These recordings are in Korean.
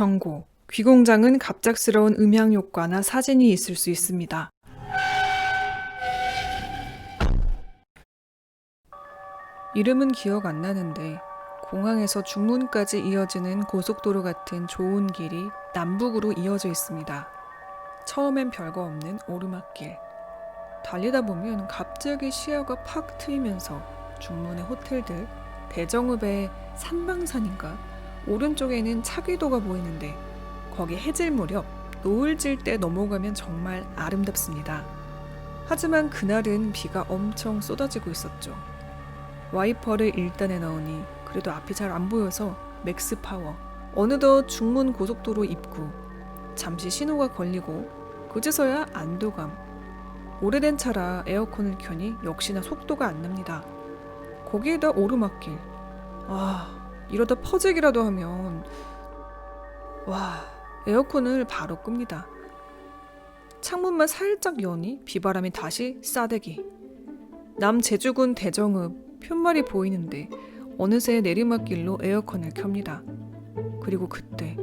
경고. 귀공장은 갑작스러운 음향 효과나 사진이 있을 수 있습니다. 이름은 기억 안 나는데 공항에서 중문까지 이어지는 고속도로 같은 좋은 길이 남북으로 이어져 있습니다. 처음엔 별거 없는 오르막길. 달리다 보면 갑자기 시야가 팍 트이면서 중문의 호텔들, 대정읍의 산방산인가 오른쪽에는 차귀도가 보이는데 거기 해질 무렵 노을 질 때 넘어가면 정말 아름답습니다. 하지만 그날은 비가 엄청 쏟아지고 있었죠. 와이퍼를 1단에 넣으니 그래도 앞이 잘 안 보여서 맥스 파워. 어느덧 중문 고속도로 입구. 잠시 신호가 걸리고 그제서야 안도감. 오래된 차라 에어컨을 켜니 역시나 속도가 안 납니다. 거기에다 오르막길. 이러다 퍼지기라도 하면 에어컨을 바로 끕니다. 창문만 살짝 여니 비바람이 다시 싸대기. 남제주군 대정읍 푯말이 보이는데 어느새 내리막길로 에어컨을 켭니다. 그리고 그때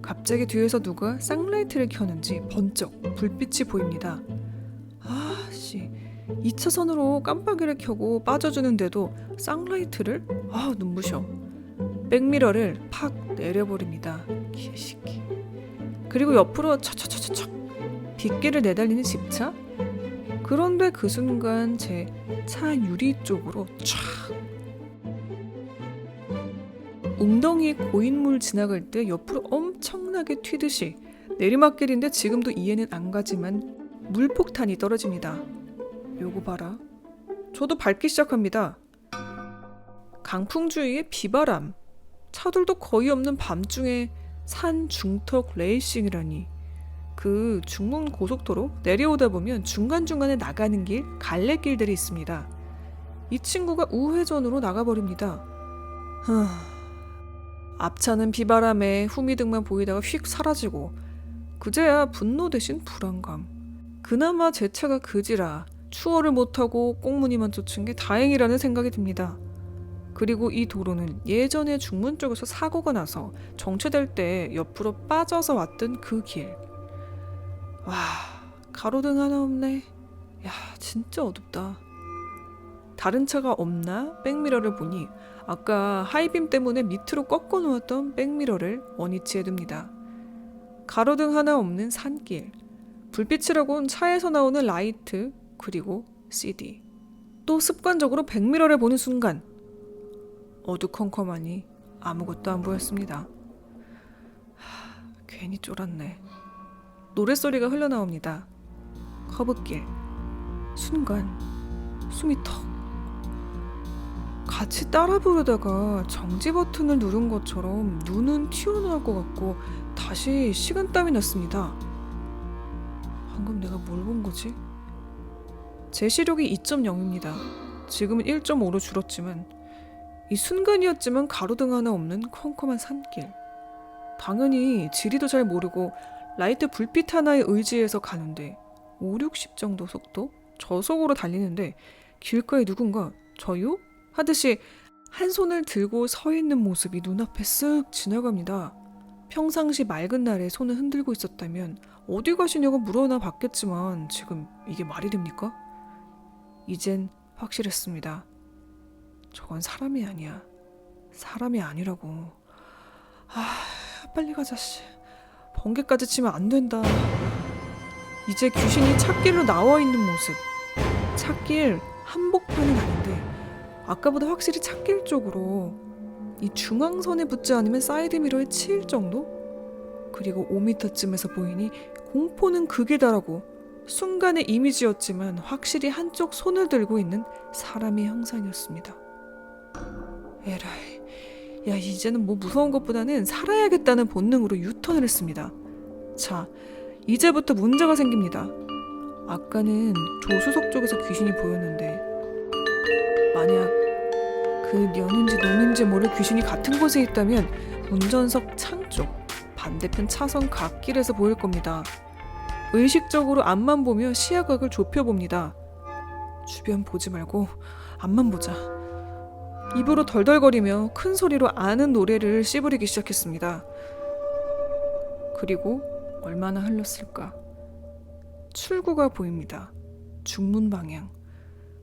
갑자기 뒤에서 누가 쌍라이트를 켜는지 번쩍 불빛이 보입니다. 2차선으로 깜빡이를 켜고 빠져주는데도 쌍라이트를? 눈부셔. 백미러를 팍 내려버립니다. 개새끼. 그리고 옆으로 척척척척 빗길을 내달리는 집차? 그런데 그 순간 제 차 유리 쪽으로 촥. 웅덩이 고인물 지나갈 때 옆으로 엄청나게 튀듯이 내리막길인데 지금도 이해는 안 가지만 물폭탄이 떨어집니다. 요거 봐라. 저도 밟기 시작합니다. 강풍 주위에 비바람. 차들도 거의 없는 밤중에 산 중턱 레이싱이라니. 그 중문 고속도로 내려오다 보면 중간중간에 나가는 길, 갈래길들이 있습니다. 이 친구가 우회전으로 나가버립니다. 앞차는 비바람에 후미등만 보이다가 휙 사라지고 그제야 분노 대신 불안감. 그나마 제 차가 그지라 추월을 못하고 꽁무니만 쫓은 게 다행이라는 생각이 듭니다. 그리고 이 도로는 예전에 중문 쪽에서 사고가 나서 정체될 때 옆으로 빠져서 왔던 그 길. 가로등 하나 없네. 진짜 어둡다. 다른 차가 없나? 백미러를 보니 아까 하이빔 때문에 밑으로 꺾어 놓았던 백미러를 원위치해 둡니다. 가로등 하나 없는 산길. 불빛이라곤 차에서 나오는 라이트, 그리고 CD. 또 습관적으로 백미러를 보는 순간 어두컴컴하니 아무것도 안 보였습니다. 괜히 쫄았네. 노랫소리가 흘러나옵니다. 커브길. 순간 숨이 턱. 같이 따라 부르다가 정지 버튼을 누른 것처럼 눈은 튀어나올 것 같고 다시 식은땀이 났습니다. 방금 내가 뭘 본 거지? 제 시력이 2.0입니다. 지금은 1.5로 줄었지만 이 순간이었지만 가로등 하나 없는 컴컴한 산길. 당연히 지리도 잘 모르고 라이트 불빛 하나에 의지해서 가는데 5, 60 정도 속도? 저속으로 달리는데 길가에 누군가 저요? 하듯이 한 손을 들고 서 있는 모습이 눈앞에 쓱 지나갑니다. 평상시 맑은 날에 손을 흔들고 있었다면 어디 가시냐고 물어나 봤겠지만 지금 이게 말이 됩니까? 이젠 확실했습니다. 저건 사람이 아니야. 사람이 아니라고. 빨리 가자 씨. 번개까지 치면 안 된다. 이제 귀신이 찻길로 나와 있는 모습. 찻길 한복판은 아닌데 아까보다 확실히 찻길 쪽으로 이 중앙선에 붙지 않으면 사이드미러에 치일 정도? 그리고 5m쯤에서 보이니 공포는 극이다라고. 순간의 이미지였지만 확실히 한쪽 손을 들고 있는 사람의 형상이었습니다. 에라이. 이제는 뭐 무서운 것보다는 살아야겠다는 본능으로 유턴을 했습니다. 자, 이제부터 문제가 생깁니다. 아까는 조수석 쪽에서 귀신이 보였는데 만약 그 년인지 놈인지 모를 귀신이 같은 곳에 있다면 운전석 창쪽 반대편 차선 갓길에서 보일 겁니다. 의식적으로 앞만 보며 시야각을 좁혀봅니다. 주변 보지 말고 앞만 보자. 입으로 덜덜거리며 큰 소리로 아는 노래를 씨부리기 시작했습니다. 그리고 얼마나 흘렀을까? 출구가 보입니다. 중문 방향.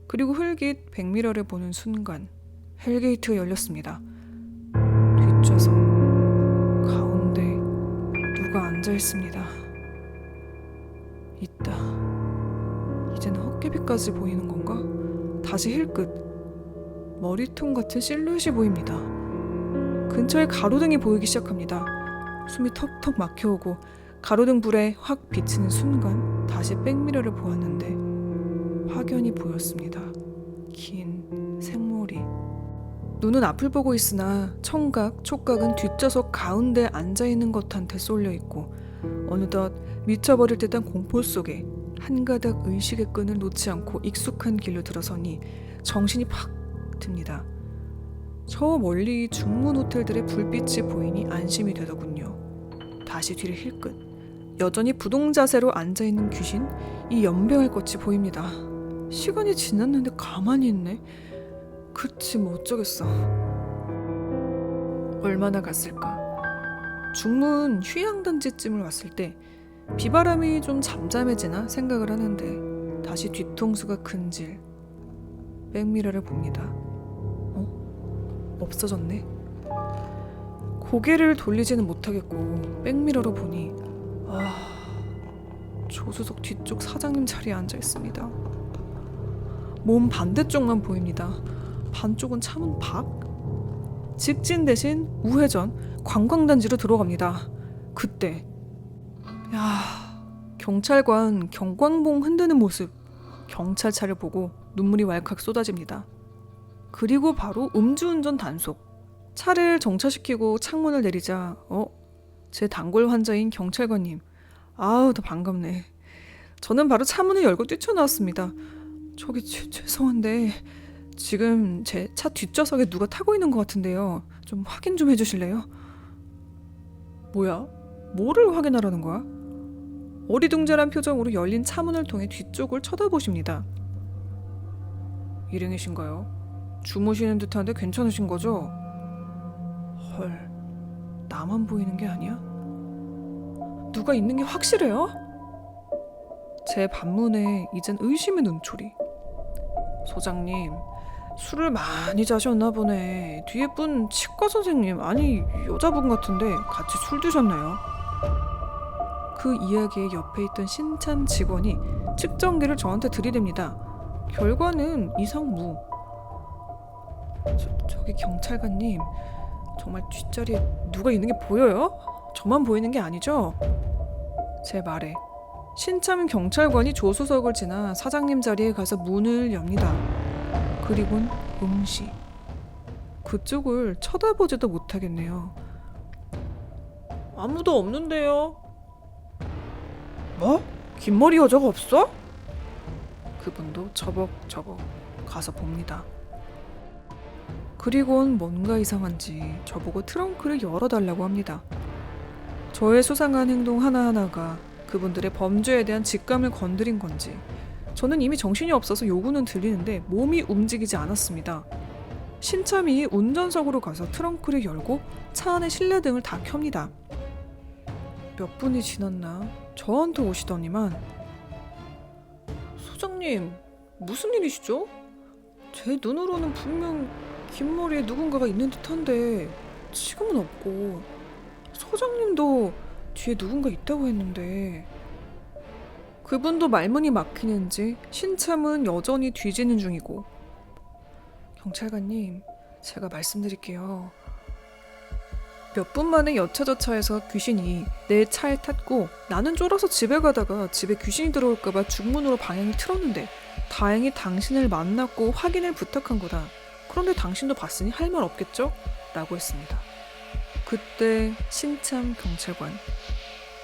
그리고 흙잇 백미러를 보는 순간 헬게이트가 열렸습니다. 뒷좌석 가운데 누가 앉아있습니다. 있다. 이제는 헛개비까지 보이는 건가? 다시 힐끗. 머리통 같은 실루엣이 보입니다. 근처에 가로등이 보이기 시작합니다. 숨이 턱턱 막혀오고 가로등 불에 확 비치는 순간 다시 백미러를 보았는데 확연히 보였습니다. 긴 생머리. 눈은 앞을 보고 있으나 청각, 촉각은 뒷좌석 가운데 앉아있는 것한테 쏠려있고 어느덧 미쳐버릴 듯한 공포 속에 한 가닥 의식의 끈을 놓지 않고 익숙한 길로 들어서니 정신이 팍 듭니다. 저 멀리 중문 호텔들의 불빛이 보이니 안심이 되더군요. 다시 뒤를 힐끗. 여전히 부동자세로 앉아있는 귀신, 이 연병할 것이 보입니다. 시간이 지났는데 가만히 있네. 그치 뭐 어쩌겠어. 얼마나 갔을까. 중문 휴양단지쯤을 왔을 때 비바람이 좀 잠잠해지나 생각을 하는데 다시 뒤통수가 근질. 백미러를 봅니다. 없어졌네. 고개를 돌리지는 못하겠고 백미러로 보니 조수석 뒤쪽 사장님 자리에 앉아있습니다. 몸 반대쪽만 보입니다. 반쪽은 차문 밖? 직진 대신 우회전 관광단지로 들어갑니다. 그때 경찰관 경광봉 흔드는 모습. 경찰차를 보고 눈물이 왈칵 쏟아집니다. 그리고 바로 음주운전 단속. 차를 정차시키고 창문을 내리자 제 단골 환자인 경찰관님. 더 반갑네. 저는 바로 차문을 열고 뛰쳐나왔습니다. 저기 죄송한데 지금 제 차 뒷좌석에 누가 타고 있는 것 같은데요. 좀 확인 좀 해주실래요? 뭐야? 뭐를 확인하라는 거야? 어리둥절한 표정으로 열린 차문을 통해 뒤쪽을 쳐다보십니다. 일행이신가요? 주무시는 듯한데 괜찮으신 거죠? 헐, 나만 보이는 게 아니야? 누가 있는 게 확실해요? 제 반문에 이젠 의심의 눈초리. 소장님, 술을 많이 자셨나 보네. 뒤에 분 치과 선생님, 아니 여자분 같은데 같이 술 드셨나요? 그 이야기에 옆에 있던 신참 직원이 측정기를 저한테 들이댑니다. 결과는 이상무. 저기 경찰관님, 정말 뒷자리에 누가 있는 게 보여요? 저만 보이는 게 아니죠? 제 말에 신참 경찰관이 조수석을 지나 사장님 자리에 가서 문을 엽니다. 그리곤 응시. 그쪽을 쳐다보지도 못하겠네요. 아무도 없는데요. 뭐? 긴 머리 여자가 없어? 그분도 저벅저벅 가서 봅니다. 그리곤 뭔가 이상한지 저보고 트렁크를 열어달라고 합니다. 저의 수상한 행동 하나하나가 그분들의 범죄에 대한 직감을 건드린 건지 저는 이미 정신이 없어서 요구는 들리는데 몸이 움직이지 않았습니다. 신참이 운전석으로 가서 트렁크를 열고 차 안의 실내등을 다 켭니다. 몇 분이 지났나 저한테 오시더니만 소장님, 무슨 일이시죠? 제 눈으로는 분명 긴 머리에 누군가가 있는 듯한데 지금은 없고 소장님도 뒤에 누군가 있다고 했는데 그분도 말문이 막히는지 신참은 여전히 뒤지는 중이고 경찰관님, 제가 말씀드릴게요. 몇 분 만에 여차저차해서 귀신이 내 차에 탔고 나는 쫄아서 집에 가다가 집에 귀신이 들어올까봐 중문으로 방향을 틀었는데 다행히 당신을 만났고 확인을 부탁한 거다. 그런데 당신도 봤으니 할 말 없겠죠? 라고 했습니다. 그때 신참 경찰관,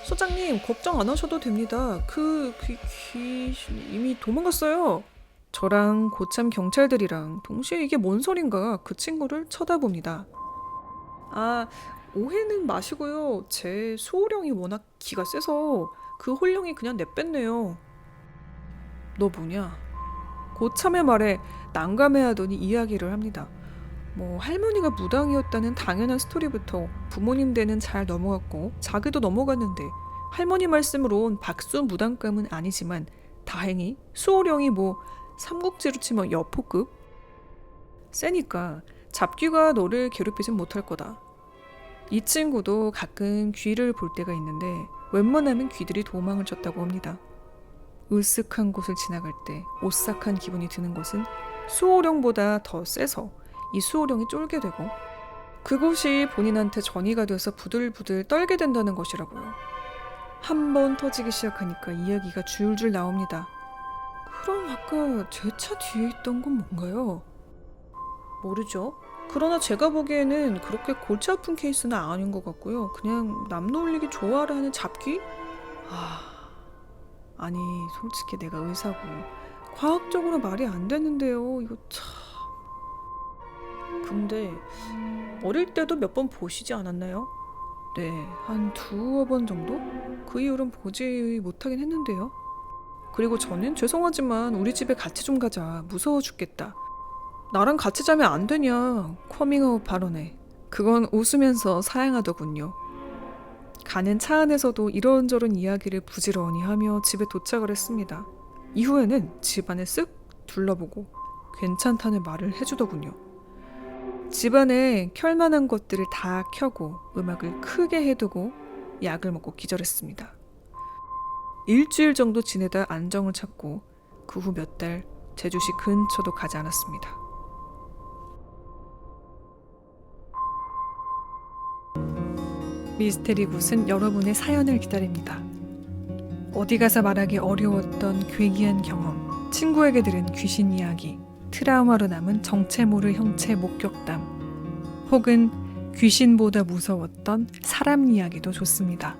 소장님 걱정 안 하셔도 됩니다. 그 귀신 이미 도망갔어요. 저랑 고참 경찰들이랑 동시에 이게 뭔 소린가 그 친구를 쳐다봅니다. 오해는 마시고요. 제 소호령이 워낙 기가 세서 그 홀령이 그냥 내뺐네요. 너 뭐냐? 고참의 말에 난감해하더니 이야기를 합니다. 뭐 할머니가 무당이었다는 당연한 스토리부터 부모님 댁은 잘 넘어갔고 자기도 넘어갔는데 할머니 말씀으론 박수 무당감은 아니지만 다행히 수호령이 뭐 삼국지로 치면 여포급? 세니까 잡귀가 너를 괴롭히진 못할 거다. 이 친구도 가끔 귀를 볼 때가 있는데 웬만하면 귀들이 도망을 쳤다고 합니다. 으쓱한 곳을 지나갈 때 오싹한 기분이 드는 것은 수호령보다 더 세서 이 수호령이 쫄게 되고 그곳이 본인한테 전이가 돼서 부들부들 떨게 된다는 것이라고요. 한 번 터지기 시작하니까 이야기가 줄줄 나옵니다. 그럼 아까 제 차 뒤에 있던 건 뭔가요? 모르죠. 그러나 제가 보기에는 그렇게 골치 아픈 케이스는 아닌 것 같고요. 그냥 남 놀리기 좋아하는 잡귀? 아니 솔직히 내가 의사고 과학적으로 말이 안 되는데요. 이거 참... 근데 어릴 때도 몇 번 보시지 않았나요? 네, 한 두어 번 정도? 그 이후로는 보지 못하긴 했는데요. 그리고 저는 죄송하지만 우리 집에 같이 좀 가자. 무서워 죽겠다. 나랑 같이 자면 안 되냐. 커밍아웃 발언에. 그건 웃으면서 사양하더군요. 가는 차 안에서도 이런저런 이야기를 부지런히 하며 집에 도착을 했습니다. 이후에는 집안을 쓱 둘러보고 괜찮다는 말을 해주더군요. 집안에 켤만한 것들을 다 켜고 음악을 크게 해두고 약을 먹고 기절했습니다. 일주일 정도 지내다 안정을 찾고 그 후 몇 달 제주시 근처도 가지 않았습니다. 미스테리 굿은 여러분의 사연을 기다립니다. 어디 가서 말하기 어려웠던 괴기한 경험, 친구에게 들은 귀신 이야기, 트라우마로 남은 정체 모를 형체 목격담, 혹은 귀신보다 무서웠던 사람 이야기도 좋습니다.